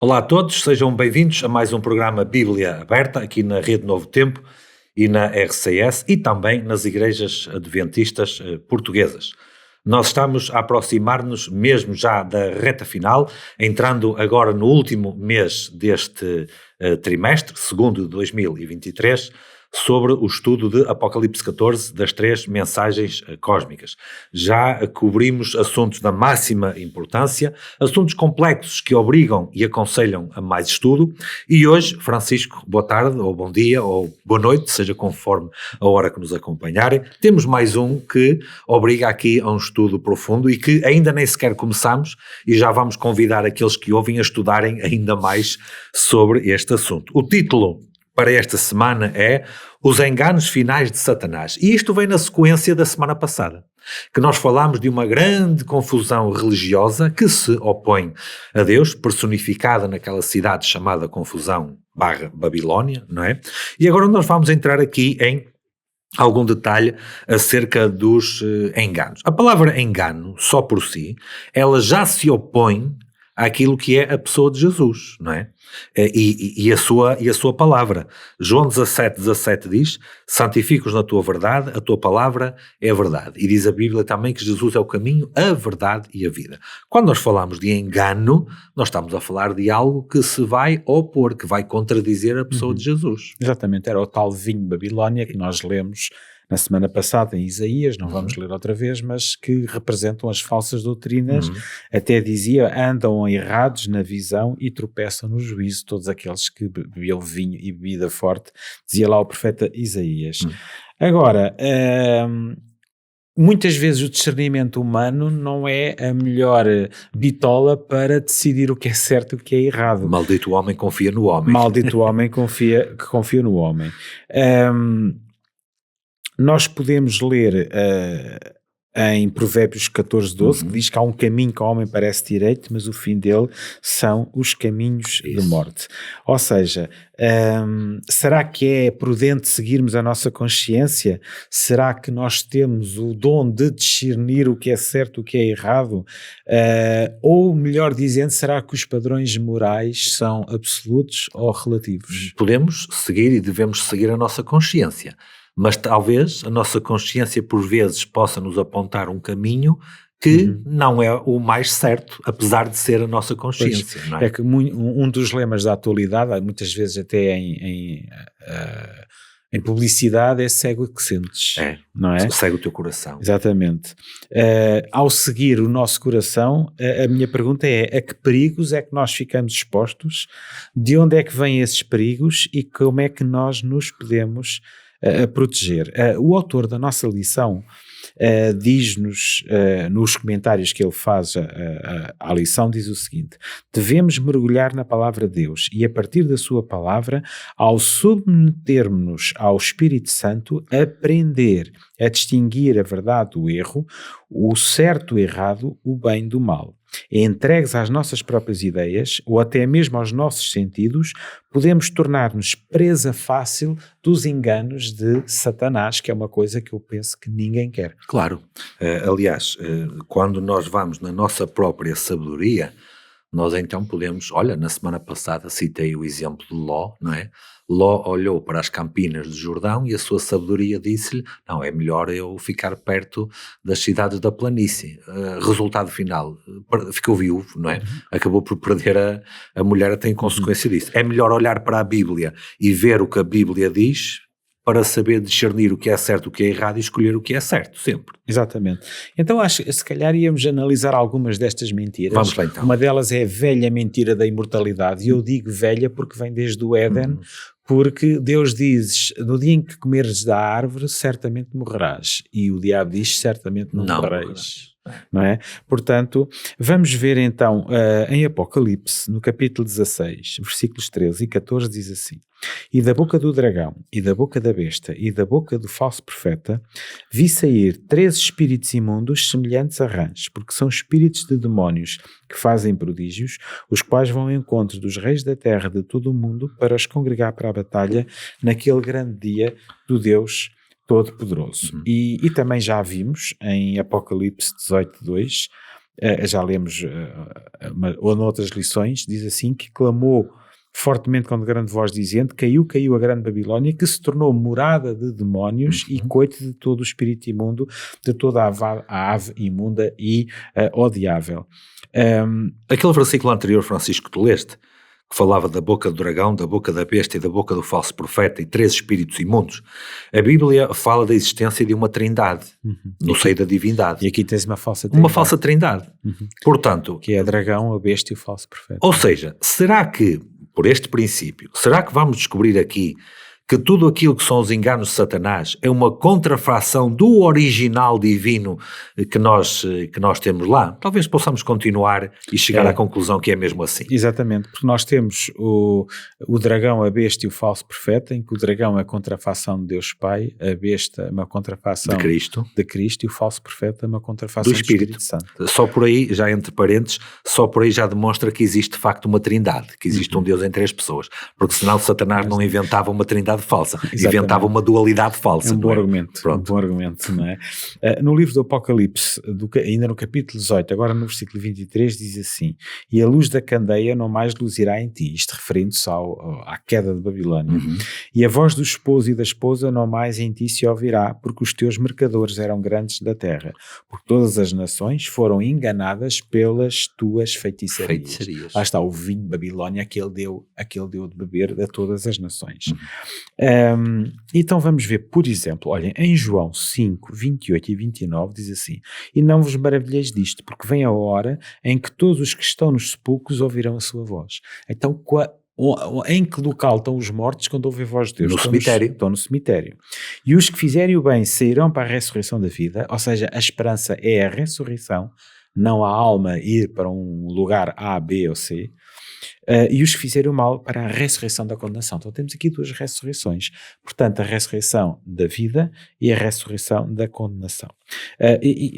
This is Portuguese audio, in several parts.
Olá a todos, sejam bem-vindos a mais um programa Bíblia Aberta, aqui na Rede Novo Tempo e na RCS e também nas igrejas adventistas portuguesas. Nós estamos a aproximar-nos mesmo já da reta final, entrando agora no último mês deste trimestre, segundo de 2023, sobre o estudo de Apocalipse 14, das três mensagens cósmicas. Já cobrimos assuntos da máxima importância, assuntos complexos que obrigam e aconselham a mais estudo, e hoje, Francisco, boa tarde, ou bom dia, ou boa noite, seja conforme a hora que nos acompanharem, temos mais um que obriga aqui a um estudo profundo e que ainda nem sequer começamos, e já vamos convidar aqueles que ouvem a estudarem ainda mais sobre este assunto. O título para esta semana é Os Enganos Finais de Satanás. E isto vem na sequência da semana passada, que nós falámos de uma grande confusão religiosa que se opõe a Deus, personificada naquela cidade chamada Confusão / Babilónia, não é? E agora nós vamos entrar aqui em algum detalhe acerca dos enganos. A palavra engano, só por si, ela já se opõe àquilo que é a pessoa de Jesus, não é? E a sua palavra. João 17 diz, santifica-os na tua verdade, a tua palavra é a verdade. E diz a Bíblia também que Jesus é o caminho, a verdade e a vida. Quando nós falamos de engano, nós estamos a falar de algo que se vai opor, que vai contradizer a pessoa de Jesus. Exatamente, era o tal vinho de Babilónia que nós lemos na semana passada em Isaías, não vamos ler outra vez, mas que representam as falsas doutrinas, até dizia, andam errados na visão e tropeçam no juízo, todos aqueles que bebiam vinho e bebida forte, dizia lá o profeta Isaías. Agora, muitas vezes o discernimento humano não é a melhor bitola para decidir o que é certo e o que é errado. Maldito o homem confia no homem. Maldito o homem que confia no homem. Nós podemos ler em Provérbios 14:12, que diz que há um caminho que ao homem parece direito, mas o fim dele são os caminhos de morte. Ou seja, será que é prudente seguirmos a nossa consciência? Será que nós temos o dom de discernir o que é certo e o que é errado? Ou, melhor dizendo, será que os padrões morais são absolutos ou relativos? Podemos seguir e devemos seguir a nossa consciência. Mas talvez a nossa consciência por vezes possa nos apontar um caminho que não é o mais certo, apesar de ser a nossa consciência. Pois, não é? É que um dos lemas da atualidade, muitas vezes até em publicidade, é cego que sentes, não é? Segue o teu coração. Exatamente. Ao seguir o nosso coração, a minha pergunta é, a que perigos é que nós ficamos expostos? De onde é que vêm esses perigos e como é que nós nos podemos proteger? O autor da nossa lição diz-nos, nos comentários que ele faz à lição, diz o seguinte: devemos mergulhar na palavra de Deus e a partir da sua palavra, ao submetermos-nos ao Espírito Santo, aprender a distinguir a verdade do erro, o certo do errado, o bem do mal. Entregues às nossas próprias ideias ou até mesmo aos nossos sentidos, podemos tornar-nos presa fácil dos enganos de Satanás, que é uma coisa que eu penso que ninguém quer. Claro. Aliás, quando nós vamos na nossa própria sabedoria, nós então podemos, olha, na semana passada citei o exemplo de Ló, não é? Ló olhou para as campinas do Jordão e a sua sabedoria disse-lhe, não, é melhor eu ficar perto das cidades da planície. Resultado final, ficou viúvo, não é? Acabou por perder a mulher até em consequência disso. É melhor olhar para a Bíblia e ver o que a Bíblia diz para saber discernir o que é certo, o que é errado e escolher o que é certo, sempre. Exatamente. Então acho que se calhar íamos analisar algumas destas mentiras. Vamos lá então. Uma delas é a velha mentira da imortalidade, e eu digo velha porque vem desde o Éden, porque Deus diz, no dia em que comeres da árvore, certamente morrerás, e o diabo diz, certamente não morrereis. Não é? Portanto, vamos ver então em Apocalipse, no capítulo 16, versículos 13 e 14, diz assim: e da boca do dragão, e da boca da besta, e da boca do falso profeta, vi sair 3 espíritos imundos semelhantes a rãs, porque são espíritos de demónios que fazem prodígios, os quais vão ao encontro dos reis da terra de todo o mundo para os congregar para a batalha naquele grande dia do Deus Todo-Poderoso. E também já vimos em Apocalipse 18:2 já lemos ou noutras lições, diz assim, que clamou fortemente com grande voz dizendo: caiu a grande Babilónia, que se tornou morada de demónios e coito de todo o espírito imundo, de toda a ave imunda e odiável. Aquele versículo anterior, Francisco, tu leste, que falava da boca do dragão, da boca da besta e da boca do falso profeta e 3 espíritos imundos. A Bíblia fala da existência de uma trindade no seio da divindade. E aqui tens uma falsa trindade. Uma falsa trindade. Portanto, que é a dragão, a besta e o falso profeta. Ou seja, será que, por este princípio, será que vamos descobrir aqui que tudo aquilo que são os enganos de Satanás é uma contrafação do original divino que nós temos lá? Talvez possamos continuar e chegar à conclusão que é mesmo assim. Exatamente, porque nós temos o dragão, a besta e o falso profeta, em que o dragão é a contrafação de Deus Pai, a besta é uma contrafação de Cristo e o falso profeta é uma contrafação do Espírito Santo. Só por aí, já entre parênteses, só por aí já demonstra que existe de facto uma trindade, que existe um Deus em 3 pessoas, porque senão Satanás não inventava uma trindade falsa, inventava uma dualidade falsa. É um bom argumento, não é? No livro do Apocalipse, ainda no capítulo 18, agora no versículo 23, diz assim: e a luz da candeia não mais luzirá em ti, isto referindo-se à queda de Babilónia, e a voz do esposo e da esposa não mais em ti se ouvirá, porque os teus mercadores eram grandes da terra, porque todas as nações foram enganadas pelas tuas feitiçarias. Lá está o vinho de Babilónia que ele deu de beber a todas as nações. Então vamos ver, por exemplo, olhem, em João 5, 28 e 29 diz assim: e não vos maravilheis disto, porque vem a hora em que todos os que estão nos sepulcros ouvirão a sua voz. Então em que local estão os mortos quando ouvem a voz de Deus? Estão no cemitério. E os que fizerem o bem sairão para a ressurreição da vida, ou seja, a esperança é a ressurreição, não a alma ir para um lugar A, B ou C. E os que fizerem o mal para a ressurreição da condenação. Então temos aqui 2 ressurreições, portanto a ressurreição da vida e a ressurreição da condenação.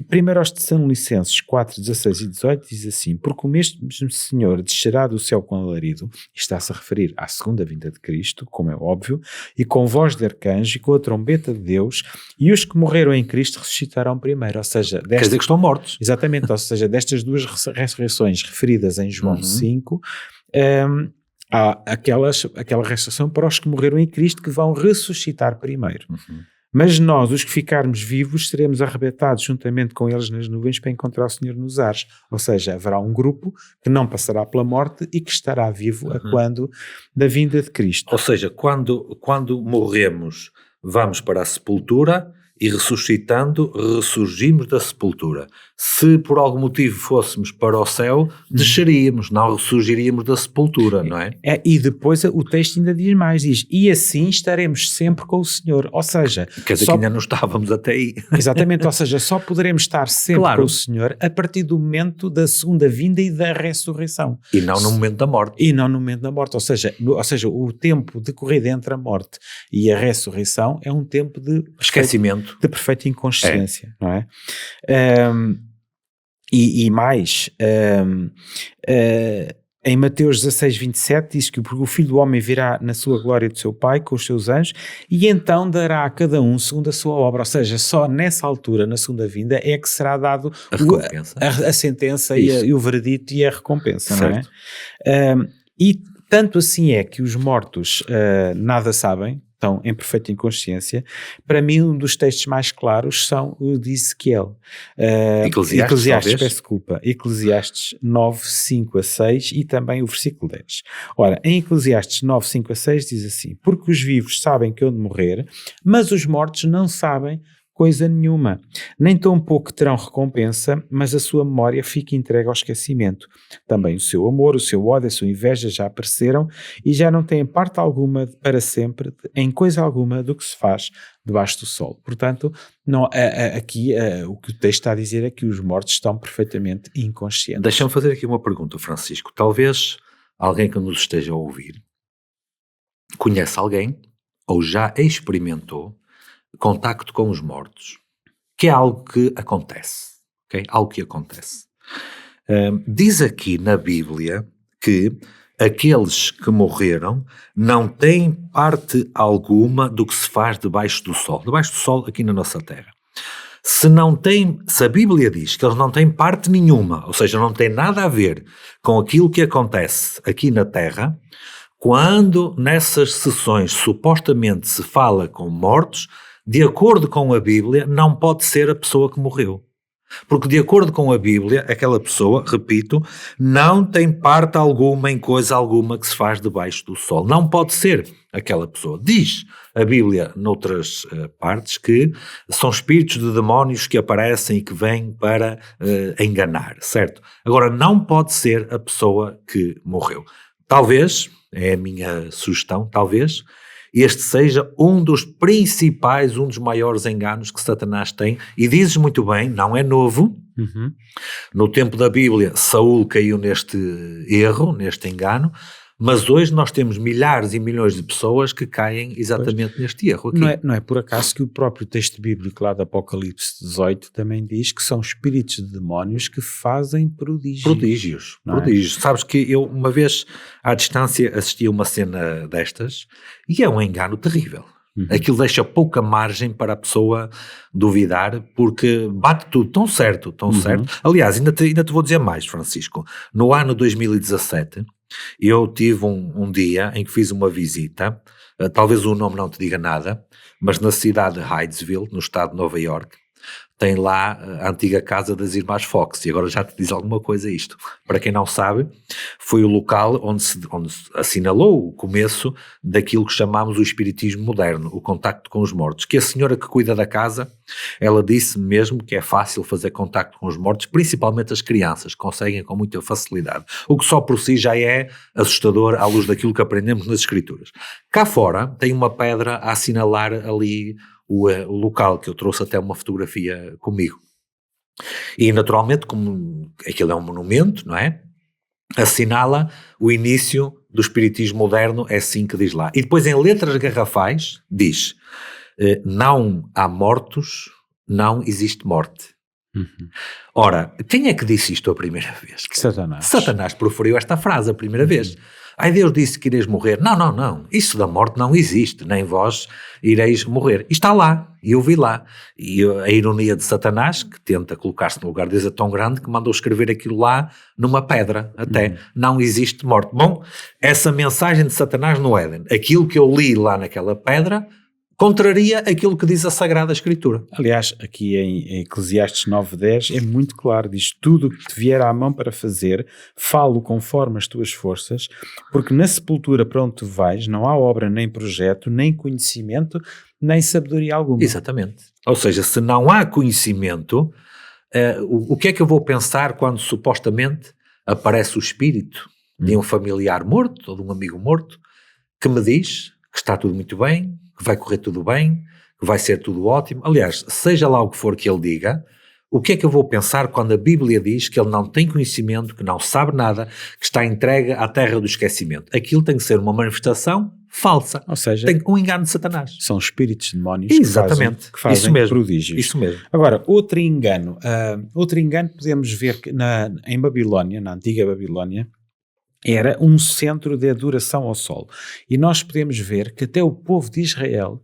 Primeiro aos Tessalonicenses 4, 16 e 18 diz assim: porque o mesmo Senhor descerá do céu com alarido, e está-se a referir à segunda vinda de Cristo, como é óbvio, e com voz de arcanjo e com a trombeta de Deus, e os que morreram em Cristo ressuscitarão primeiro, ou seja... Quer dizer que estão mortos. Exatamente, ou seja, destas 2 ressurreições referidas em João 5, há aquela ressurreição para os que morreram em Cristo, que vão ressuscitar primeiro. Mas nós, os que ficarmos vivos, seremos arrebatados juntamente com eles nas nuvens para encontrar o Senhor nos ares. Ou seja, haverá um grupo que não passará pela morte e que estará vivo a quando da vinda de Cristo. Ou seja, quando morremos, vamos para a sepultura e ressuscitando, ressurgimos da sepultura. Se por algum motivo fôssemos para o céu, desceríamos, não ressurgiríamos da sepultura, não é? E depois o texto ainda diz mais, diz: e assim estaremos sempre com o Senhor, ou seja... Quer dizer que ainda não estávamos até aí. Exatamente, ou seja, só poderemos estar sempre com o Senhor a partir do momento da segunda vinda e da ressurreição. E não no momento da morte. Ou seja, o tempo decorrido entre a morte e a ressurreição é um tempo de... esquecimento. De perfeita inconsciência, não é? E mais, em Mateus 16, 27 diz que o Filho do Homem virá na sua glória do seu Pai com os seus anjos e então dará a cada um segundo a sua obra, ou seja, só nessa altura, na segunda vinda, é que será dado a sentença e o veredito e a recompensa, certo. Não é? E tanto assim é que os mortos nada sabem, estão em perfeita inconsciência. Para mim, um dos textos mais claros são o de Ezequiel. Eclesiastes 9, 5 a 6 e também o versículo 10. Ora, em Eclesiastes 9, 5 a 6 diz assim: porque os vivos sabem que hão de morrer, mas os mortos não sabem coisa nenhuma. Nem tão pouco terão recompensa, mas a sua memória fica entregue ao esquecimento. Também o seu amor, o seu ódio, a sua inveja já apareceram e já não têm parte alguma para sempre em coisa alguma do que se faz debaixo do sol. Portanto, aqui o que o texto está a dizer é que os mortos estão perfeitamente inconscientes. Deixa-me fazer aqui uma pergunta, Francisco. Talvez alguém que nos esteja a ouvir conhece alguém ou já experimentou contacto com os mortos, que é algo que acontece, ok? Algo que acontece. Diz aqui na Bíblia que aqueles que morreram não têm parte alguma do que se faz debaixo do sol aqui na nossa terra. Se a Bíblia diz que eles não têm parte nenhuma, ou seja, não tem nada a ver com aquilo que acontece aqui na Terra, quando nessas sessões supostamente se fala com mortos, de acordo com a Bíblia, não pode ser a pessoa que morreu. Porque de acordo com a Bíblia, aquela pessoa, repito, não tem parte alguma em coisa alguma que se faz debaixo do sol. Não pode ser aquela pessoa. Diz a Bíblia noutras partes que são espíritos de demónios que aparecem e que vêm para enganar, certo? Agora, não pode ser a pessoa que morreu. Talvez, é a minha sugestão, talvez este seja um dos principais, um dos maiores enganos que Satanás tem, e dizes muito bem, não é novo. No tempo da Bíblia, Saul caiu neste erro, neste engano, mas hoje nós temos milhares e milhões de pessoas que caem exatamente neste erro aqui. Não é por acaso que o próprio texto bíblico lá do Apocalipse 18 também diz que são espíritos de demónios que fazem prodígios. Prodígios. Sabes que eu uma vez à distância assisti a uma cena destas e é um engano terrível. Aquilo deixa pouca margem para a pessoa duvidar, porque bate tudo tão certo. Aliás, ainda te vou dizer mais, Francisco. No ano 2017, eu tive um dia em que fiz uma visita, talvez o nome não te diga nada, mas na cidade de Hydesville, no estado de Nova York, tem lá a antiga casa das Irmãs Fox, e agora já te diz alguma coisa isto. Para quem não sabe, foi o local onde se assinalou o começo daquilo que chamamos o espiritismo moderno, o contacto com os mortos, que a senhora que cuida da casa, ela disse mesmo que é fácil fazer contacto com os mortos, principalmente as crianças, conseguem com muita facilidade, o que só por si já é assustador à luz daquilo que aprendemos nas escrituras. Cá fora tem uma pedra a assinalar ali o local, que eu trouxe até uma fotografia comigo. E naturalmente, como aquilo é um monumento, não é? Assinala o início do espiritismo moderno, é assim que diz lá. E depois em letras garrafais diz, não há mortos, não existe morte. Ora, quem é que disse isto a primeira vez? Satanás. Satanás proferiu esta frase a primeira vez. Ai, Deus disse que ireis morrer. Não. Isso da morte não existe. Nem vós ireis morrer. E está lá. E eu vi lá. E a ironia de Satanás, que tenta colocar-se no lugar de Deus, é tão grande que mandou escrever aquilo lá numa pedra. Até. Não existe morte. Bom, essa mensagem de Satanás no Éden, aquilo que eu li lá naquela pedra, contraria aquilo que diz a Sagrada Escritura. Aliás, aqui em Eclesiastes 9:10 é muito claro, diz: tudo o que te vier à mão para fazer, falo conforme as tuas forças, porque na sepultura para onde tu vais não há obra, nem projeto, nem conhecimento, nem sabedoria alguma. Exatamente. Ou seja, se não há conhecimento, o que é que eu vou pensar quando supostamente aparece o espírito de um familiar morto ou de um amigo morto que me diz que está tudo muito bem, que vai correr tudo bem, que vai ser tudo ótimo. Aliás, seja lá o que for que ele diga, o que é que eu vou pensar quando a Bíblia diz que ele não tem conhecimento, que não sabe nada, que está entregue à terra do esquecimento? Aquilo tem que ser uma manifestação falsa. Ou seja, tem um engano de Satanás. São espíritos demónios que fazem isso mesmo, prodígios. Isso mesmo. Agora, outro engano podemos ver que em Babilónia, na antiga Babilónia, era um centro de adoração ao sol. E nós podemos ver que até o povo de Israel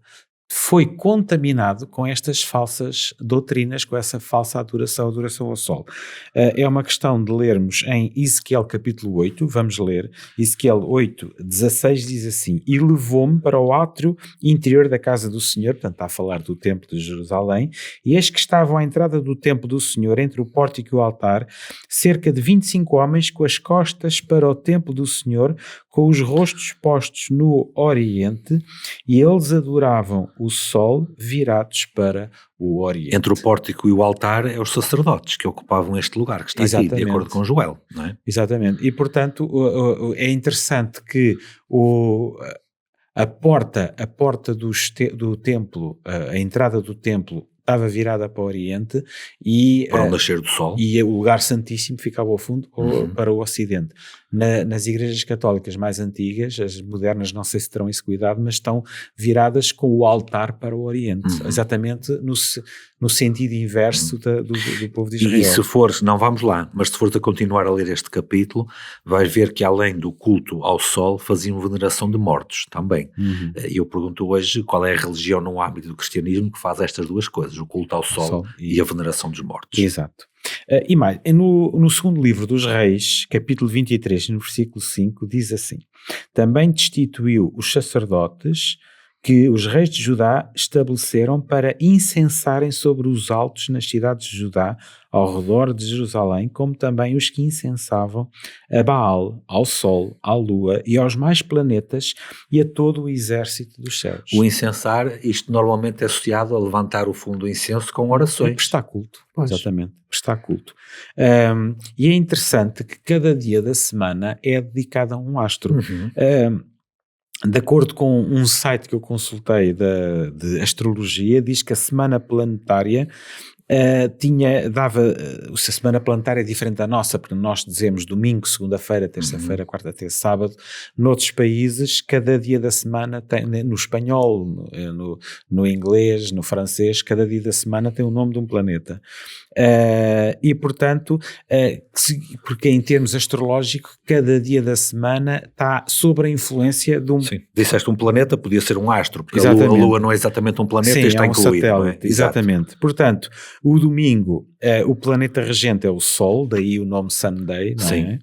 foi contaminado com estas falsas doutrinas, com essa falsa adoração ao sol. É uma questão de lermos em Ezequiel capítulo 8, vamos ler, Ezequiel 8:16 diz assim: e levou-me para o átrio interior da casa do Senhor, portanto está a falar do templo de Jerusalém, e eis que estavam à entrada do templo do Senhor, entre o pórtico e o altar, cerca de 25 homens com as costas para o templo do Senhor, com os rostos postos no oriente, e eles adoravam o sol virados para o oriente. Entre o pórtico e o altar é os sacerdotes que ocupavam este lugar, que está aqui, de acordo com Joel, não é? Exatamente. E, portanto, é interessante que a porta do templo, a entrada do templo, estava virada para o oriente e para o nascer do sol, e o lugar santíssimo ficava ao fundo ou para o ocidente. Nas igrejas católicas mais antigas, as modernas não sei se terão esse cuidado, mas estão viradas com o altar para o oriente, exatamente no sentido inverso do povo de Israel. E se fores, não vamos lá, mas se fores a continuar a ler este capítulo, vais ver que além do culto ao sol, faziam veneração de mortos também. E eu pergunto hoje qual é a religião no âmbito do cristianismo que faz estas duas coisas, o culto ao sol e a veneração dos mortos. Exato. E mais, no segundo livro dos Reis, capítulo 23, no versículo 5, diz assim: também destituiu os sacerdotes que os reis de Judá estabeleceram para incensarem sobre os altos nas cidades de Judá, ao redor de Jerusalém, como também os que incensavam a Baal, ao Sol, à Lua e aos mais planetas e a todo o exército dos céus. O incensar, isto normalmente é associado a levantar o fundo do incenso com orações. Prestar culto, exatamente, prestar culto. E é interessante que cada dia da semana é dedicado a um astro. De acordo com um site que eu consultei de astrologia, diz que a semana planetária a semana planetária é diferente da nossa, porque nós dizemos domingo, segunda-feira, terça-feira, quarta, terça, sábado. Noutros países, cada dia da semana tem, no espanhol, no inglês, no francês, cada dia da semana tem o nome de um planeta. E portanto, porque em termos astrológicos, cada dia da semana está sob a influência de um... Sim, disseste um planeta, podia ser um astro, porque a Lua não é exatamente um planeta, sim, está é um incluído. satélite, não é? exatamente. Portanto, o domingo, o planeta regente é o Sol, daí o nome Sunday, não Sim.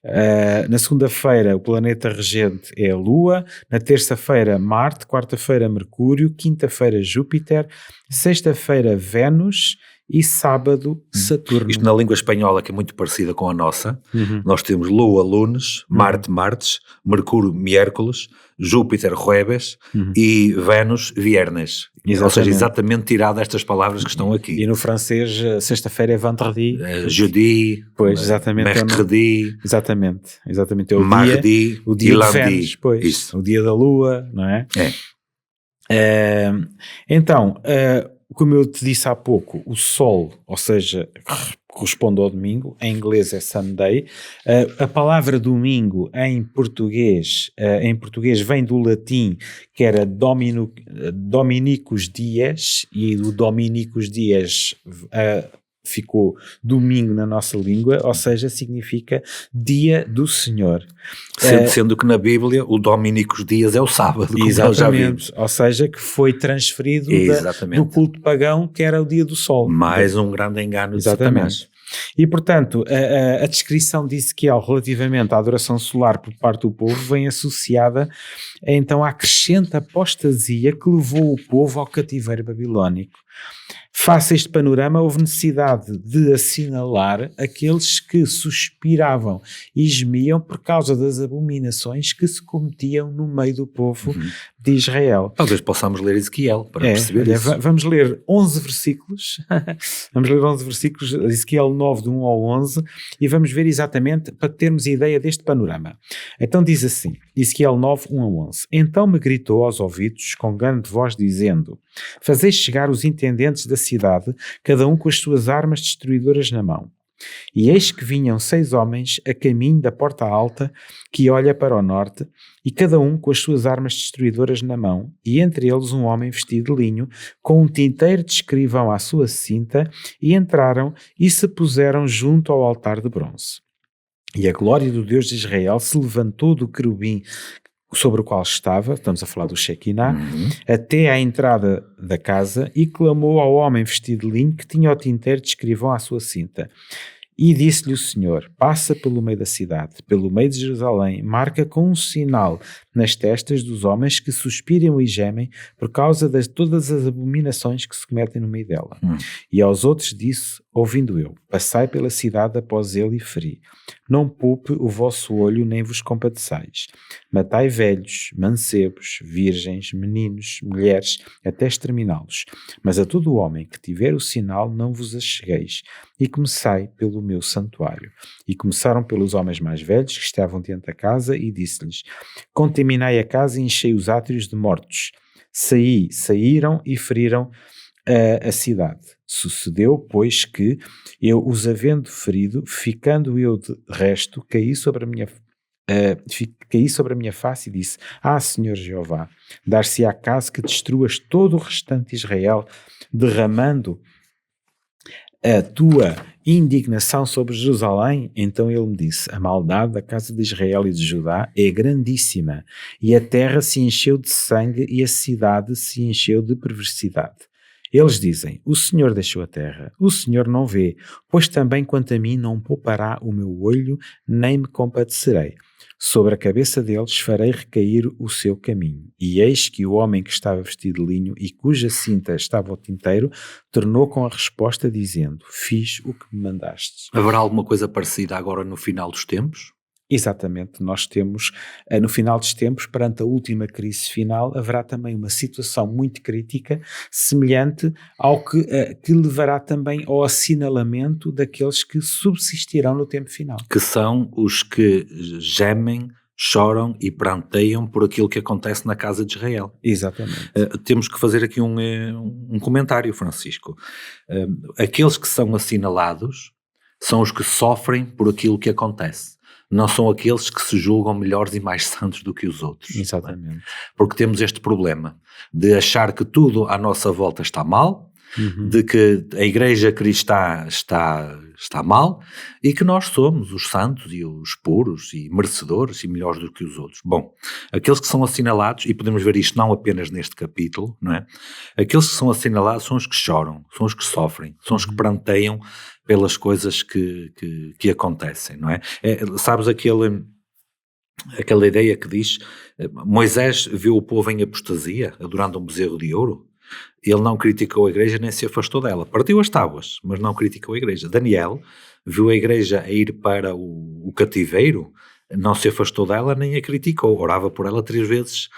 é? Na segunda-feira o planeta regente é a Lua, na terça-feira Marte, quarta-feira Mercúrio, quinta-feira Júpiter, sexta-feira Vênus e sábado Saturno. Isto na língua espanhola, que é muito parecida com a nossa, nós temos Lua lunes, Marte martes, Mercúrio miércoles, Júpiter jueves e Vênus viernes. Exatamente. Ou seja, exatamente tirado estas palavras que estão aqui. E no francês, sexta-feira é vendredi. Jeudi, pois, exatamente, mercredi, exatamente é o mardi, dia, o dia lundi. de Vênus, pois, Isso. o dia da Lua, não é? É. Então, como eu te disse há pouco, o Sol, ou seja, corresponde ao domingo, em inglês é Sunday. A palavra domingo em português vem do latim, que era Dominicus Dies, e o Dominicus Dies ficou domingo na nossa língua, ou seja, significa dia do Senhor. Sendo que na Bíblia o Dominicus Dias é o sábado, como exatamente, nós já vimos. Ou seja, que foi transferido do culto pagão, que era o dia do Sol. Mais um grande engano de Satanás. E, portanto, a descrição de Ezequiel relativamente à adoração solar por parte do povo vem associada, então, à crescente apostasia que levou o povo ao cativeiro babilónico. Face a este panorama, houve necessidade de assinalar aqueles que suspiravam e gemiam por causa das abominações que se cometiam no meio do povo de Israel. Talvez possamos ler Ezequiel para perceber isso. Vamos ler 11 versículos. Vamos ler 11 versículos, Ezequiel 9, de 1 ao 11, e vamos ver exatamente, para termos ideia deste panorama. Então diz assim, Ezequiel 9, 1 ao 11. Então me gritou aos ouvidos com grande voz, dizendo: fazeis chegar os intendentes da cidade, cada um com as suas armas destruidoras na mão. E eis que vinham 6 homens a caminho da porta alta que olha para o norte, e cada um com as suas armas destruidoras na mão, e entre eles um homem vestido de linho, com um tinteiro de escrivão à sua cinta, e entraram e se puseram junto ao altar de bronze. E a glória do Deus de Israel se levantou do querubim sobre o qual estava, estamos a falar do Shekinah, até à entrada da casa, e clamou ao homem vestido de linho que tinha o tinteiro de escrivão à sua cinta. E disse-lhe o Senhor: passa pelo meio da cidade, pelo meio de Jerusalém, marca com um sinal nas testas dos homens que suspiram e gemem por causa de todas as abominações que se cometem no meio dela. E aos outros disse, ouvindo eu: passai pela cidade após ele e feri. Não poupe o vosso olho, nem vos compadeçais. Matai velhos, mancebos, virgens, meninos, mulheres, até exterminá-los. Mas a todo homem que tiver o sinal, não vos achegueis, e começai pelo meu santuário. E começaram pelos homens mais velhos que estavam diante da casa, e disse-lhes: contaminai a casa e enchei os átrios de mortos. Saíram e feriram a cidade. Sucedeu, pois, que eu os havendo ferido, ficando eu de resto, caí sobre a minha face e disse: Senhor Jeová, dar-se-á caso que destruas todo o restante de Israel, derramando a tua indignação sobre Jerusalém? Então ele me disse: a maldade da casa de Israel e de Judá é grandíssima, e a terra se encheu de sangue e a cidade se encheu de perversidade. Eles dizem: o Senhor deixou a terra, o Senhor não vê, pois também quanto a mim não poupará o meu olho, nem me compadecerei. Sobre a cabeça deles farei recair o seu caminho. E eis que o homem que estava vestido de linho e cuja cinta estava ao tinteiro, tornou com a resposta dizendo: fiz o que me mandaste. Haverá alguma coisa parecida agora no final dos tempos? Exatamente, nós temos, no final dos tempos, perante a última crise final, haverá também uma situação muito crítica, semelhante ao que levará também ao assinalamento daqueles que subsistirão no tempo final. Que são os que gemem, choram e pranteiam por aquilo que acontece na casa de Israel. Exatamente. Temos que fazer aqui um comentário, Francisco. Aqueles que são assinalados são os que sofrem por aquilo que acontece. Não são aqueles que se julgam melhores e mais santos do que os outros. Exatamente. Porque temos este problema de achar que tudo à nossa volta está mal, de que a igreja cristã está mal e que nós somos os santos e os puros e merecedores e melhores do que os outros. Bom, aqueles que são assinalados, e podemos ver isto não apenas neste capítulo, não é? Aqueles que são assinalados são os que choram, são os que sofrem, são os que pranteiam pelas coisas que acontecem, não é? Sabes aquela ideia que diz, Moisés viu o povo em apostasia, adorando um bezerro de ouro. Ele não criticou a igreja nem se afastou dela. Partiu as tábuas, mas não criticou a igreja. Daniel viu a igreja a ir para o cativeiro, não se afastou dela nem a criticou. Orava por ela 3 vezes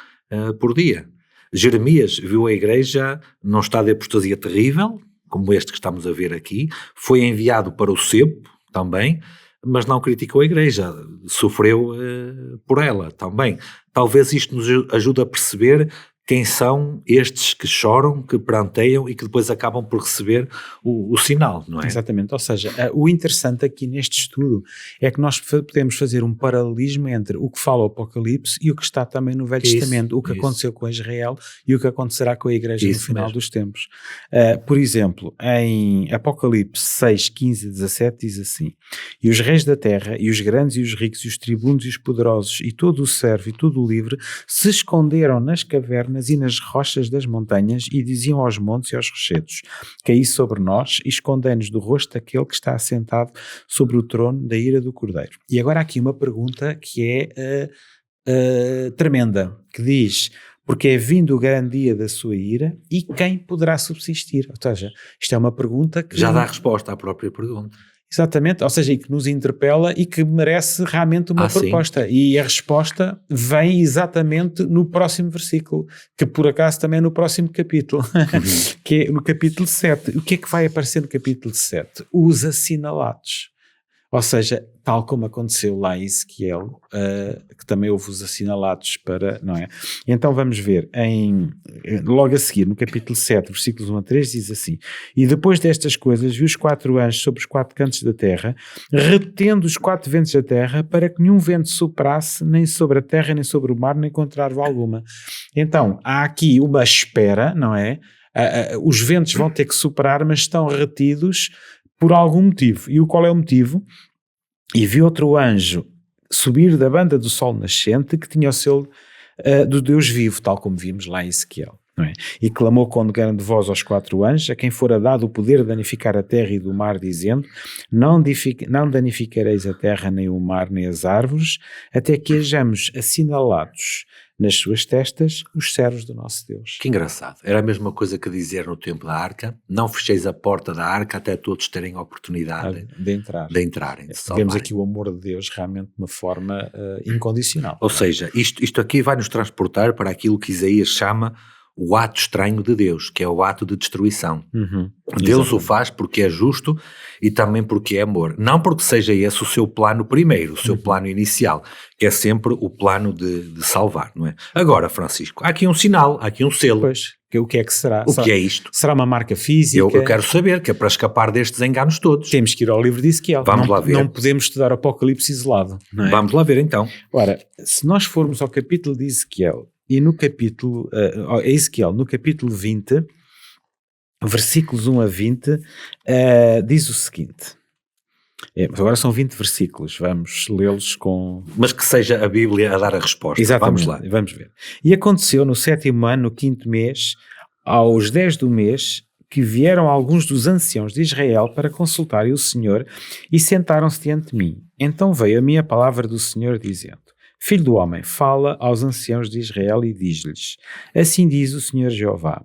por dia. Jeremias viu a igreja num estado de apostasia terrível, como este que estamos a ver aqui. Foi enviado para o sebo também, mas não criticou a igreja. Sofreu por ela também. Talvez isto nos ajude a perceber quem são estes que choram, que pranteiam e que depois acabam por receber o sinal, não é? Exatamente, ou seja, o interessante aqui neste estudo é que nós podemos fazer um paralelismo entre o que fala o Apocalipse e o que está também no Velho Testamento, o que aconteceu com Israel e o que acontecerá com a igreja no final dos tempos. Por exemplo, em Apocalipse 6, 15 e 17 diz assim: e os reis da terra, e os grandes e os ricos, e os tribunos e os poderosos, e todo o servo e todo o livre, se esconderam nas cavernas e nas rochas das montanhas e diziam aos montes e aos rochedos: caí sobre nós e escondei-nos do rosto daquele que está assentado sobre o trono da ira do Cordeiro. E agora há aqui uma pergunta que é tremenda, que diz: porque é vindo o grande dia da sua ira e quem poderá subsistir? Ou seja, isto é uma pergunta que... Já dá resposta à própria pergunta. Exatamente, ou seja, e que nos interpela e que merece realmente uma proposta. Sim. E a resposta vem exatamente no próximo versículo, que por acaso também é no próximo capítulo, que é no capítulo 7. O que é que vai aparecer no capítulo 7? Os assinalados. Ou seja, tal como aconteceu lá em Ezequiel, que também houve os assinalados para, não é? Então vamos ver, logo a seguir, no capítulo 7, versículos 1 a 3, diz assim: e depois destas coisas vi os 4 anjos sobre os 4 cantos da terra, retendo os 4 ventos da terra, para que nenhum vento soprasse, nem sobre a terra, nem sobre o mar, nem contra árvore alguma. Então, há aqui uma espera, não é? Os ventos vão ter que soprar, mas estão retidos por algum motivo. E qual é o motivo? E vi outro anjo subir da banda do sol nascente, que tinha o selo do Deus vivo, tal como vimos lá em Ezequiel. Não é? E clamou com grande voz aos 4 anjos, a quem fora dado o poder de danificar a terra e do mar, dizendo: não danificareis a terra, nem o mar, nem as árvores, até que hajamos assinalados nas suas testas os servos do nosso Deus. Que engraçado. Era a mesma coisa que dizer no tempo da arca: não fecheis a porta da arca até todos terem a oportunidade de entrarem. Vemos aqui o amor de Deus realmente de uma forma incondicional. Ou seja, isto aqui vai nos transportar para aquilo que Isaías chama o ato estranho de Deus, que é o ato de destruição. Deus exatamente. O faz porque é justo e também porque é amor. Não porque seja esse o seu plano primeiro, o seu plano inicial, que é sempre o plano de salvar, não é? Agora, Francisco, há aqui um sinal, há aqui um selo. Pois, o que é que será? O que é isto? Será uma marca física? Eu quero saber, que é para escapar destes enganos todos. Temos que ir ao livro de Ezequiel. Vamos lá ver. Não podemos estudar Apocalipse isolado, não é? Vamos lá ver então. Ora, se nós formos ao capítulo de Ezequiel, e no capítulo, Ezequiel, no capítulo 20, versículos 1 a 20, diz o seguinte. Agora são 20 versículos, vamos lê-los com... Mas que seja a Bíblia a dar a resposta. Exatamente, Vamos lá. vamos ver. E aconteceu no 7º ano, no 5º mês, aos 10 do mês, que vieram alguns dos anciãos de Israel para consultarem o Senhor e sentaram-se diante de mim. Então veio a mim a palavra do Senhor dizendo: Filho do homem, fala aos anciãos de Israel e diz-lhes: Assim diz o Senhor Jeová: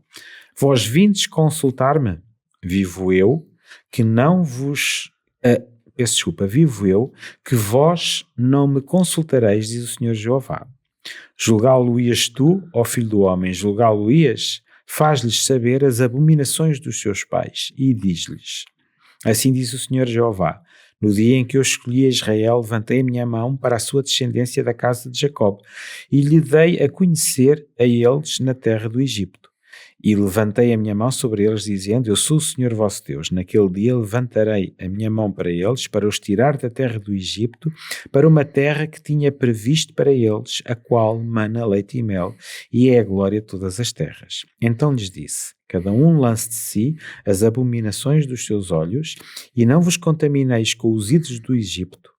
Vós vindes consultar-me? Vivo eu, que não vos... vivo eu, que vós não me consultareis, diz o Senhor Jeová. Julgá-lo-ias tu, ó filho do homem, julgá-lo-ias? Faz-lhes saber as abominações dos seus pais e diz-lhes: Assim diz o Senhor Jeová: No dia em que eu escolhi Israel, levantei a minha mão para a sua descendência da casa de Jacob e lhe dei a conhecer a eles na terra do Egito. E levantei a minha mão sobre eles, dizendo: Eu sou o Senhor vosso Deus. Naquele dia levantarei a minha mão para eles, para os tirar da terra do Egito, para uma terra que tinha previsto para eles, a qual mana leite e mel, e é a glória de todas as terras. Então lhes disse: Cada um lance de si as abominações dos seus olhos, e não vos contamineis com os ídolos do Egito.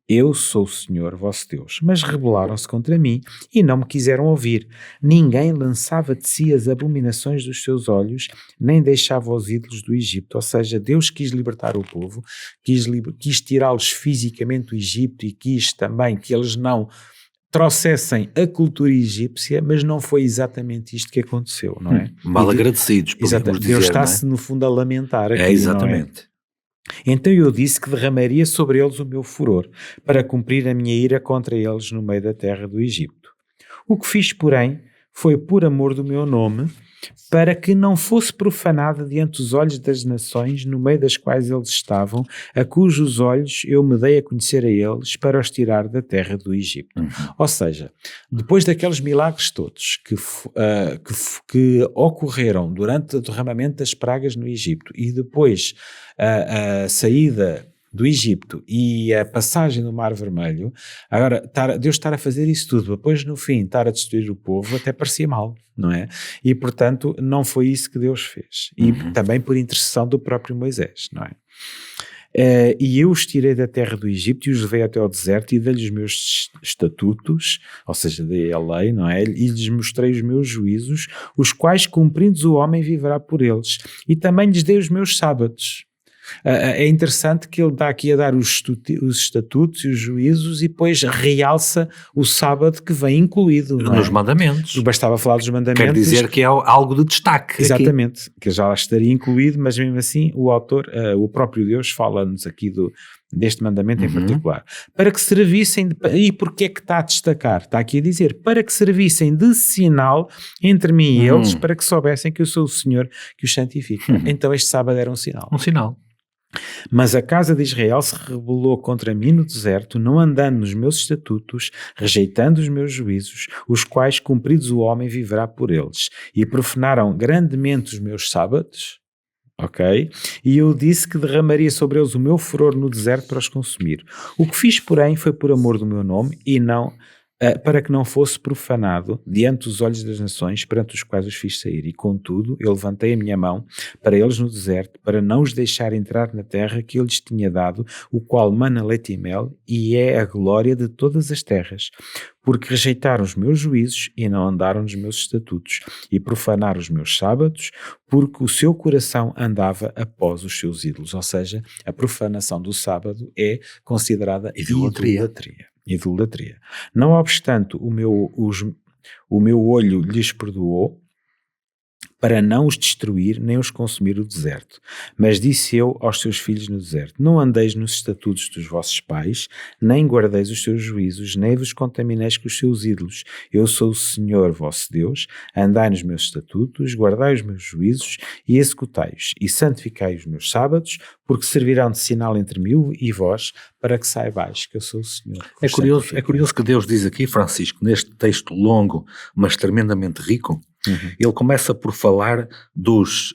Eu sou o Senhor vosso Deus. Mas rebelaram-se contra mim e não me quiseram ouvir. Ninguém lançava de si as abominações dos seus nem deixava os ídolos do Egito. Ou seja, Deus quis libertar o povo, quis tirá-los fisicamente do Egito e quis também que eles não trouxessem a cultura egípcia, mas não foi exatamente isto que aconteceu, não é? Mal agradecidos, podemos dizer. Deus está-se, no fundo, a lamentar aqui, exatamente. Não é? Então eu disse que derramaria sobre eles o meu furor, para cumprir a minha ira contra eles no meio da terra do Egito. O que fiz, porém, foi por amor do meu nome, para que não fosse profanada diante dos olhos das nações, no meio das quais eles estavam, a cujos olhos eu me dei a conhecer a eles, para os tirar da terra do Egito. Ou seja, depois daqueles milagres todos que ocorreram durante o derramamento das pragas no Egito, e depois a saída do Egito e a passagem do Mar Vermelho, agora Deus estar a fazer isso tudo, depois no fim estar a destruir o povo, até parecia mal, não é? E portanto não foi isso que Deus fez. E também por intercessão do próprio Moisés, não é? E eu os tirei da terra do Egito e os levei até ao deserto e dei-lhes os meus estatutos, ou seja, dei a lei, não é? E lhes mostrei os meus juízos, os quais cumprindo o homem viverá por eles. E também lhes dei os meus sábados. É interessante que ele está aqui a dar os estatutos e os juízos e depois realça o sábado que vem incluído nos mandamentos. Bastava falar dos mandamentos. Quer dizer que é algo de destaque. Exatamente, aqui. Que já estaria incluído, mas mesmo assim o autor, o próprio Deus, fala-nos aqui deste mandamento em particular. Para que servissem, e porquê é que está a destacar? Está aqui a dizer, para que servissem de sinal entre mim e eles, para que soubessem que eu sou o Senhor que os santifica. Então este sábado era um sinal. Um sinal. Mas a casa de Israel se rebelou contra mim no deserto, não andando nos meus estatutos, rejeitando os meus juízos, os quais, cumpridos o homem, viverá por eles. E profanaram grandemente os meus sábados, ok? E eu disse que derramaria sobre eles o meu furor no deserto para os consumir. O que fiz, porém, foi por amor do meu nome e não... para que não fosse profanado diante dos olhos das nações perante os quais os fiz sair. E contudo, eu levantei a minha mão para eles no deserto, para não os deixar entrar na terra que eu lhes tinha dado, o qual mana leite e mel, e é a glória de todas as terras. Porque rejeitaram os meus juízos e não andaram nos meus estatutos, e profanaram os meus sábados, porque o seu coração andava após os seus ídolos. Ou seja, a profanação do sábado é considerada idolatria. Não obstante, o meu olho lhes perdoou, para não os destruir nem os consumir o deserto. Mas disse eu aos seus filhos no deserto: não andeis nos estatutos dos vossos pais, nem guardeis os seus juízos, nem vos contamineis com os seus ídolos. Eu sou o Senhor vosso Deus, andai nos meus estatutos, guardai os meus juízos e executai-os, e santificai os meus sábados, porque servirão de sinal entre mim e vós, para que saibais que eu sou o Senhor. É curioso que Deus diz aqui, Francisco, neste texto longo, mas tremendamente rico, ele começa por falar dos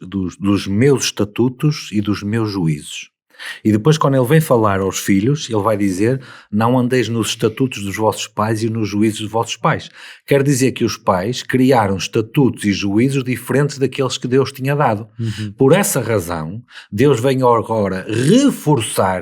meus estatutos e dos meus juízos. E depois, quando ele vem falar aos filhos, ele vai dizer: não andeis nos estatutos dos vossos pais e nos juízos dos vossos pais. Quer dizer que os pais criaram estatutos e juízos diferentes daqueles que Deus tinha dado. Por essa razão, Deus vem agora reforçar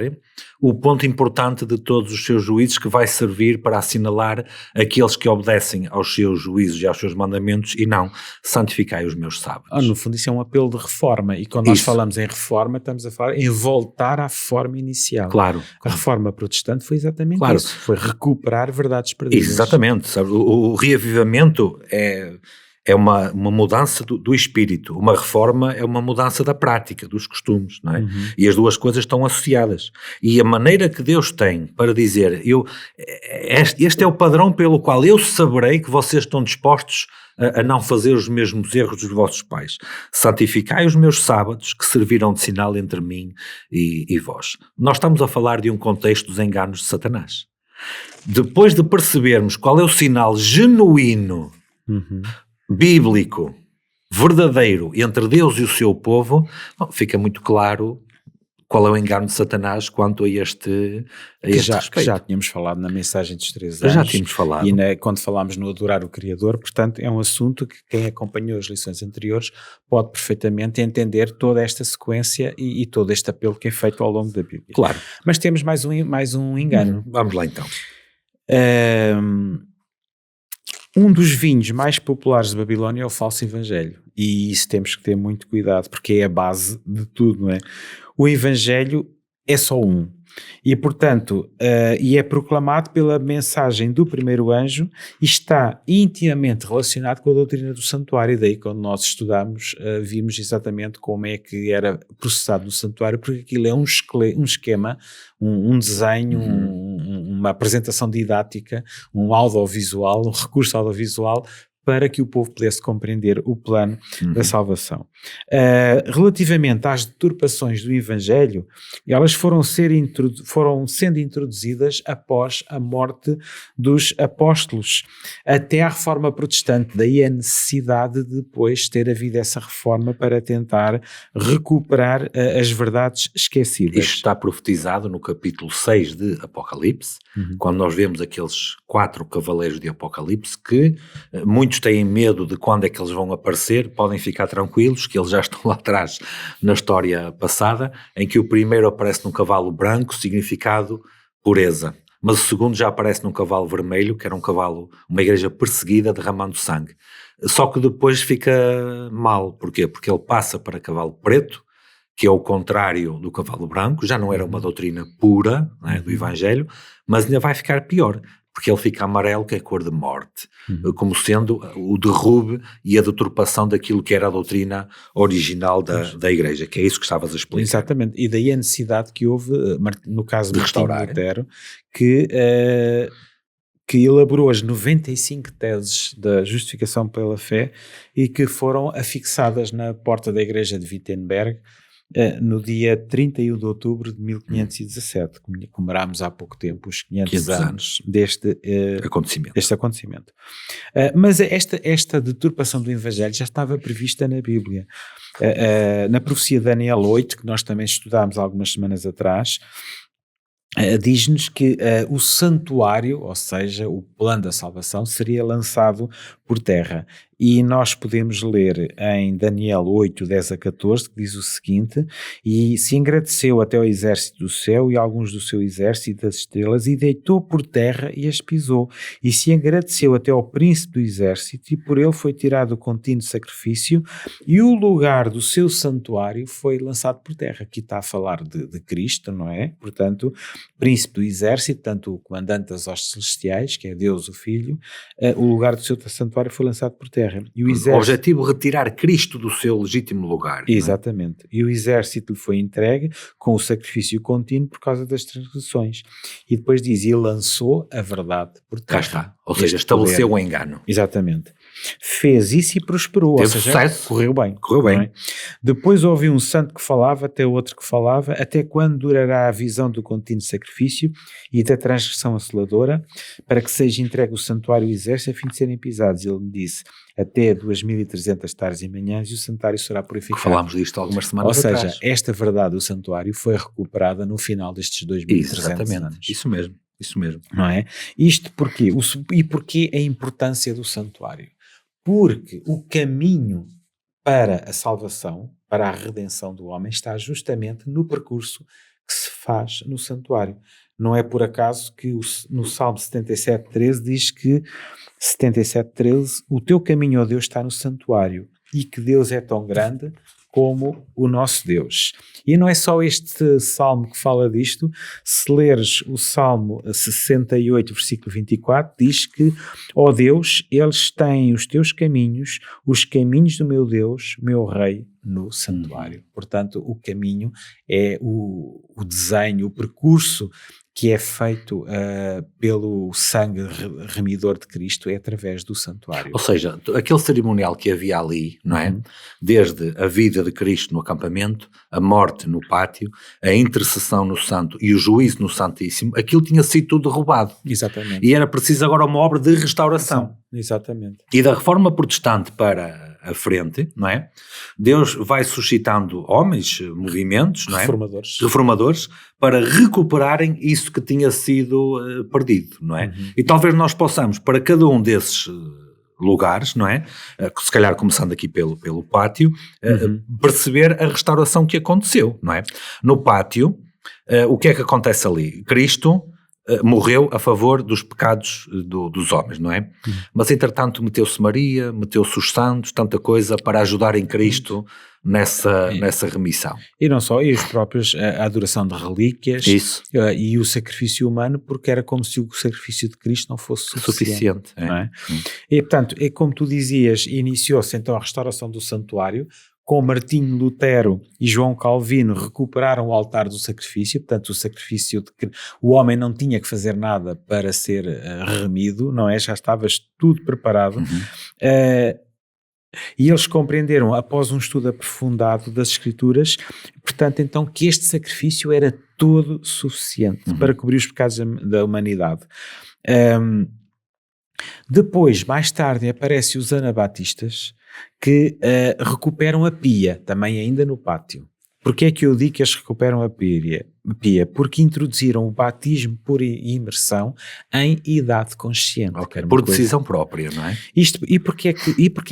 o ponto importante de todos os seus juízos, que vai servir para assinalar aqueles que obedecem aos seus juízos e aos seus mandamentos, e não santificai os meus sábados. No fundo, isso é um apelo de reforma, e quando nós falamos em reforma, estamos a falar em voltar à forma inicial. Claro. A reforma protestante foi exatamente isso, foi recuperar verdades perdidas. Exatamente, sabe? O reavivamento é uma mudança do espírito, uma reforma é uma mudança da prática, dos costumes, não é? E as duas coisas estão associadas. E a maneira que Deus tem para dizer: este é o padrão pelo qual eu saberei que vocês estão dispostos a não fazer os mesmos erros dos vossos pais. Santificai os meus sábados, que servirão de sinal entre mim e vós. Nós estamos a falar de um contexto dos enganos de Satanás. Depois de percebermos qual é o sinal genuíno, bíblico, verdadeiro entre Deus e o seu povo, fica muito claro qual é o engano de Satanás quanto a este respeito. Que já tínhamos falado na mensagem dos 3 anos. Já tínhamos falado. E quando falámos no Adorar o Criador, portanto, é um assunto que quem acompanhou as lições anteriores pode perfeitamente entender toda esta sequência e todo este apelo que é feito ao longo da Bíblia. Claro. Mas temos mais um engano. Vamos lá então. Um dos vinhos mais populares de Babilónia é o falso evangelho, e isso temos que ter muito cuidado, porque é a base de tudo, não é? O evangelho é só um, e portanto, e é proclamado pela mensagem do primeiro anjo, e está intimamente relacionado com a doutrina do santuário. E daí, quando nós estudamos, vimos exatamente como é que era processado no santuário, porque aquilo é um esquema, um desenho, uma apresentação didática, um audiovisual, um recurso audiovisual, para que o povo pudesse compreender o plano da salvação. Relativamente às deturpações do Evangelho, elas foram sendo introduzidas após a morte dos apóstolos, até à reforma protestante. Daí a necessidade de depois ter havido essa reforma para tentar recuperar as verdades esquecidas. Isto está profetizado no capítulo 6 de Apocalipse, quando nós vemos aqueles 4 cavaleiros de Apocalipse que muitos têm medo de quando é que eles vão aparecer. Podem ficar tranquilos que eles já estão lá atrás na história passada, em que o primeiro aparece num cavalo branco, significado pureza, mas o segundo já aparece num cavalo vermelho, que era um cavalo, uma igreja perseguida, derramando sangue. Só que depois fica mal. Porquê? Porque ele passa para cavalo preto, que é o contrário do cavalo branco. Já não era uma doutrina pura, não é, do Evangelho, mas ainda vai ficar pior, porque ele fica amarelo, que é a cor de morte, como sendo o derrube e a deturpação daquilo que era a doutrina original da igreja, que é isso que estavas a explicar. Exatamente, e daí a necessidade que houve, no caso de Martinho Lutero, que elaborou as 95 teses da justificação pela fé e que foram afixadas na porta da igreja de Wittenberg, no dia 31 de outubro de 1517, comemorámos há pouco tempo os 500 anos deste acontecimento. Mas esta deturpação do Evangelho já estava prevista na Bíblia. Na profecia de Daniel 8, que nós também estudámos algumas semanas atrás, diz-nos que o santuário, ou seja, o plano da salvação, seria lançado por terra. E nós podemos ler em Daniel 8, 10 a 14, que diz o seguinte: e se engrandeceu até o exército do céu e alguns do seu exército das estrelas, e deitou por terra e as pisou, e se engrandeceu até ao príncipe do exército, e por ele foi tirado o contínuo sacrifício, e o lugar do seu santuário foi lançado por terra. Aqui está a falar de Cristo, não é? Portanto, príncipe do exército, tanto o comandante das hostes celestiais, que é Deus o Filho, o lugar do seu santuário foi lançado por terra. E o objetivo, retirar Cristo do seu legítimo lugar. Exatamente. E o exército lhe foi entregue com o sacrifício contínuo por causa das transgressões. E depois diz, e lançou a verdade por terra. Cá está. Ou seja, estabeleceu o engano. Exatamente. Fez isso e prosperou. Teve ou seja, sucesso. Correu bem. Correu bem. É? Depois ouviu um santo que falava, até outro que falava, até quando durará a visão do contínuo sacrifício e da transgressão assoladora, para que seja entregue o santuário e o exército a fim de serem pisados. Ele me disse, até 2300 tardes e manhãs, e o santuário será purificado. Falámos disto algumas semanas atrás. Ou seja, esta verdade do santuário foi recuperada no final destes 2300 anos. Isso mesmo. Não é? Isto porquê? E porquê a importância do santuário? Porque o caminho para a salvação, para a redenção do homem, está justamente no percurso que se faz no santuário. Não é por acaso que no Salmo 77:13 diz que 77:13, o teu caminho, ó Deus, está no santuário, e que Deus é tão grande como o nosso Deus. E não é só este salmo que fala disto. Se leres o Salmo 68, versículo 24, diz que, ó Deus, eles têm os teus caminhos, os caminhos do meu Deus, meu Rei, no santuário. Portanto, o caminho é o desenho, o percurso que é feito pelo sangue remidor de Cristo, é através do santuário. Ou seja, aquele cerimonial que havia ali, não é? Desde a vida de Cristo no acampamento, a morte no pátio, a intercessão no santo e o juízo no santíssimo, aquilo tinha sido tudo derrubado. Exatamente. E era preciso agora uma obra de restauração. Exatamente. E da reforma protestante para a frente, não é? Deus vai suscitando homens, movimentos, não é? Reformadores, para recuperarem isso que tinha sido perdido, não é? E talvez nós possamos, para cada um desses lugares, não é? Se calhar começando aqui pelo pátio, perceber a restauração que aconteceu, não é? No pátio, o que é que acontece ali? Cristo morreu a favor dos pecados dos homens, não é? Mas entretanto meteu-se Maria, meteu-se os santos, tanta coisa para ajudar em Cristo nessa remissão. E não só, e os próprios, a adoração de relíquias. Isso. E o sacrifício humano, porque era como se o sacrifício de Cristo não fosse suficiente. Não é? E portanto, é como tu dizias, iniciou-se então a restauração do santuário, com Martinho Lutero e João Calvino recuperaram o altar do sacrifício. Portanto, o sacrifício o homem não tinha que fazer nada para ser remido, não é? Já estava tudo preparado. E eles compreenderam, após um estudo aprofundado das Escrituras, portanto, então, que este sacrifício era todo suficiente para cobrir os pecados da humanidade. Depois, mais tarde, aparecem os anabatistas, que recuperam a pia, também ainda no pátio. Porquê é que eu digo que eles recuperam a pia? Porque introduziram o batismo por imersão em idade consciente. Por decisão própria, não é? E porquê é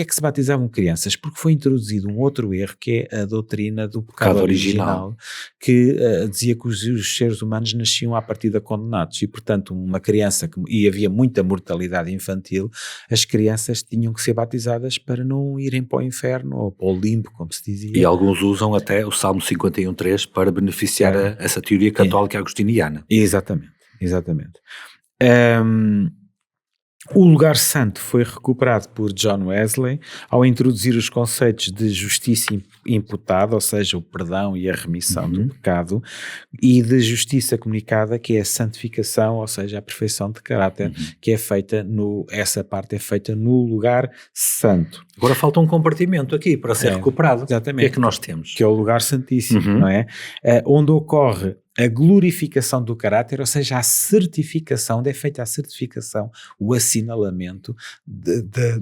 que se batizavam crianças? Porque foi introduzido um outro erro, que é a doutrina do pecado original, que dizia que os seres humanos nasciam à partida condenados, e portanto uma criança, e havia muita mortalidade infantil, as crianças tinham que ser batizadas para não irem para o inferno ou para o limbo, como se dizia. E alguns usam até o Salmo 51:3 para beneficiar essa teoria católica agostiniana. Exatamente. O lugar santo foi recuperado por John Wesley ao introduzir os conceitos de justiça imputada, ou seja, o perdão e a remissão do pecado, e de justiça comunicada, que é a santificação, ou seja, a perfeição de caráter, que é feita essa parte é feita no lugar santo. Agora falta um compartimento aqui para ser recuperado. Exatamente. O que é que nós temos? Que é o lugar santíssimo, não é? Onde ocorre a glorificação do caráter, ou seja, a certificação, onde é feita a certificação, o assinalamento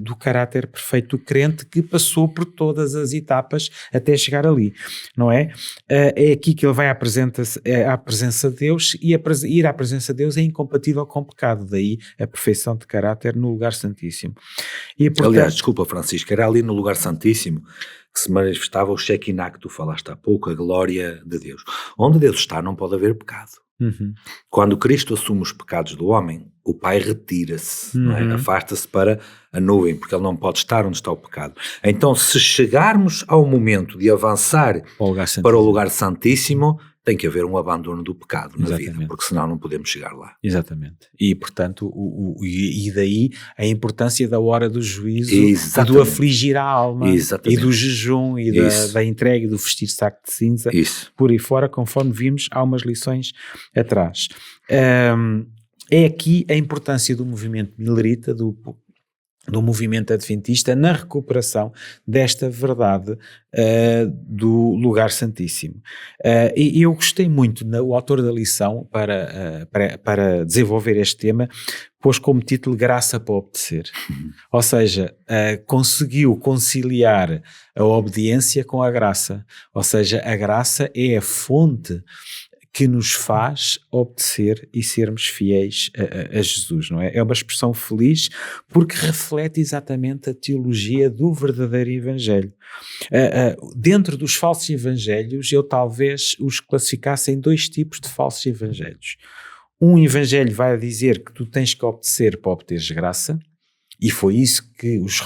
do caráter perfeito do crente, que passou por todas as etapas até chegar ali, não é? É aqui que ele vai à presença de Deus, e ir à presença de Deus é incompatível com o pecado, daí a perfeição de caráter no lugar santíssimo. E, portanto, aliás, desculpa Francisco, era ali no lugar santíssimo que se manifestava o Shekinah que tu falaste há pouco, a glória de Deus. Onde Deus está não pode haver pecado. Quando Cristo assume os pecados do homem, o Pai retira-se, não é? Afasta-se para a nuvem, porque ele não pode estar onde está o pecado. Então, se chegarmos ao momento de avançar para o lugar santíssimo, tem que haver um abandono do pecado na vida, porque senão não podemos chegar lá. Exatamente. E, portanto, e daí a importância da hora do juízo, e do afligir a alma, e do jejum, e da entrega, e do vestir saco de cinza, por aí fora, conforme vimos há umas lições atrás. É aqui a importância do movimento milerita, do movimento adventista na recuperação desta verdade do lugar santíssimo. E eu gostei muito, o autor da lição, para desenvolver este tema, pôs como título Graça para Obedecer. Ou seja, conseguiu conciliar a obediência com a graça. Ou seja, a graça é a fonte que nos faz obedecer e sermos fiéis a Jesus, não é? É uma expressão feliz porque reflete exatamente a teologia do verdadeiro Evangelho. Dentro dos falsos evangelhos, eu talvez os classificasse em 2 tipos de falsos evangelhos. Um evangelho vai dizer que tu tens que obedecer para obteres graça, e foi isso que os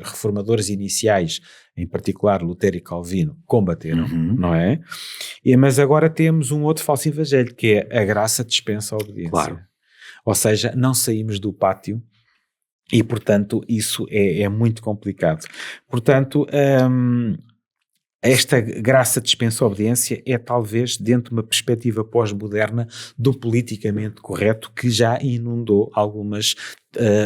reformadores iniciais, em particular Lutero e Calvino, combateram, não é? Mas agora temos um outro falso evangelho, que é a graça dispensa a obediência. Claro. Ou seja, não saímos do pátio e, portanto, isso é muito complicado. Portanto, esta graça dispensa a obediência é talvez dentro de uma perspectiva pós-moderna do politicamente correto que já inundou algumas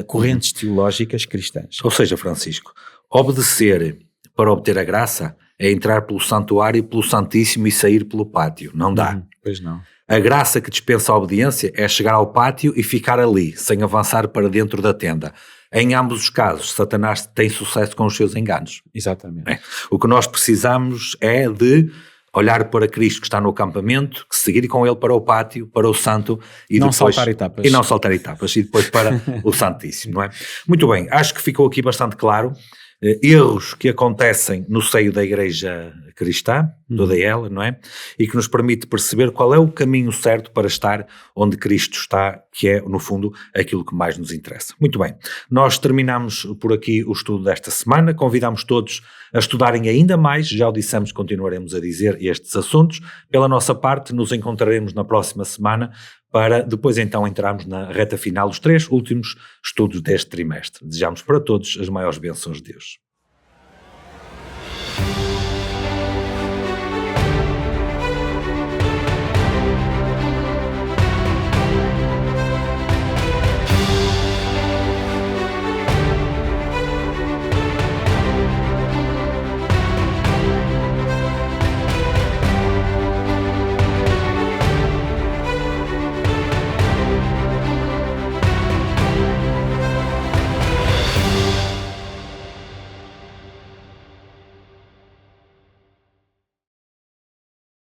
correntes teológicas cristãs. Ou seja, Francisco, obedecer para obter a graça é entrar pelo santuário, pelo Santíssimo e sair pelo pátio. Não dá. Pois não. A graça que dispensa a obediência é chegar ao pátio e ficar ali, sem avançar para dentro da tenda. Em ambos os casos, Satanás tem sucesso com os seus enganos. Exatamente. O que nós precisamos é de olhar para Cristo que está no acampamento, seguir com ele para o pátio, para o santo e não depois, saltar etapas. E não saltar etapas, e depois para o Santíssimo, não é? Muito bem, acho que ficou aqui bastante claro. Erros que acontecem no seio da Igreja Cristã, toda ela, não é? E que nos permite perceber qual é o caminho certo para estar onde Cristo está, que é, no fundo, aquilo que mais nos interessa. Muito bem, nós terminamos por aqui o estudo desta semana, convidamos todos a estudarem ainda mais, já o dissemos, continuaremos a dizer estes assuntos. Pela nossa parte, nos encontraremos na próxima semana para depois então entrarmos na reta final dos 3 últimos estudos deste trimestre. Desejamos para todos as maiores bênçãos de Deus.